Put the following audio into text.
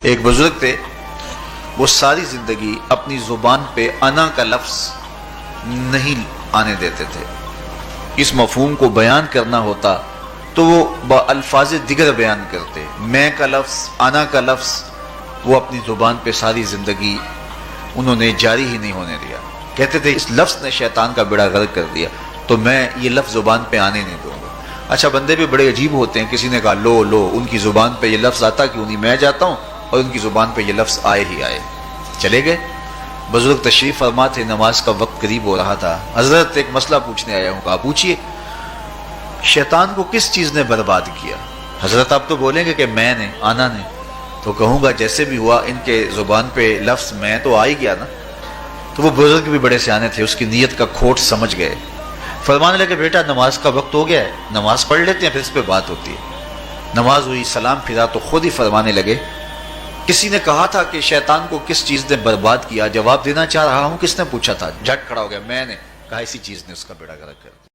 ایک بزرگ تھے، وہ ساری زندگی اپنی زبان پہ انا کا لفظ نہیں آنے دیتے تھے۔ اس مفہوم کو بیان کرنا ہوتا تو وہ الفاظ دیگر بیان کرتے، میں کا لفظ، انا کا لفظ وہ اپنی زبان پہ ساری زندگی انہوں نے جاری ہی نہیں ہونے دیا۔ کہتے تھے اس لفظ نے شیطان کا بیڑا غرق کر دیا، تو میں یہ لفظ زبان پہ آنے نہیں دوں گا۔ اچھا، بندے بھی بڑے عجیب ہوتے ہیں، کسی نے کہا لو لو، ان کی زبان پہ یہ لفظ آتا کیوں نہیں، میں جاتا ہوں اور ان کی زبان پہ یہ لفظ آئے ہی آئے۔ چلے گئے، بزرگ تشریف فرما تھے، نماز کا وقت قریب ہو رہا تھا۔ حضرت ایک مسئلہ پوچھنے آیا ہوں، کہا پوچھئے، شیطان کو کس چیز نے برباد کیا؟ حضرت آپ تو بولیں گے کہ میں نے، آنا نے، تو کہوں گا جیسے بھی ہوا ان کے زبان پہ لفظ میں تو آ ہی گیا نا۔ تو وہ بزرگ بھی بڑے سیانے تھے، اس کی نیت کا کھوٹ سمجھ گئے۔ فرمانے لگے بیٹا نماز کا وقت ہو گیا ہے، نماز پڑھ لیتے ہیں پھر اس پہ بات ہوتی ہے۔ نماز ہوئی، سلام پھرا تو خود ہی فرمانے لگے، کسی نے کہا تھا کہ شیطان کو کس چیز نے برباد کیا، جواب دینا چاہ رہا ہوں، کس نے پوچھا تھا؟ جھٹ کھڑا ہو گیا، میں نے کہا اسی چیز نے اس کا بیڑا غرق کر دیا۔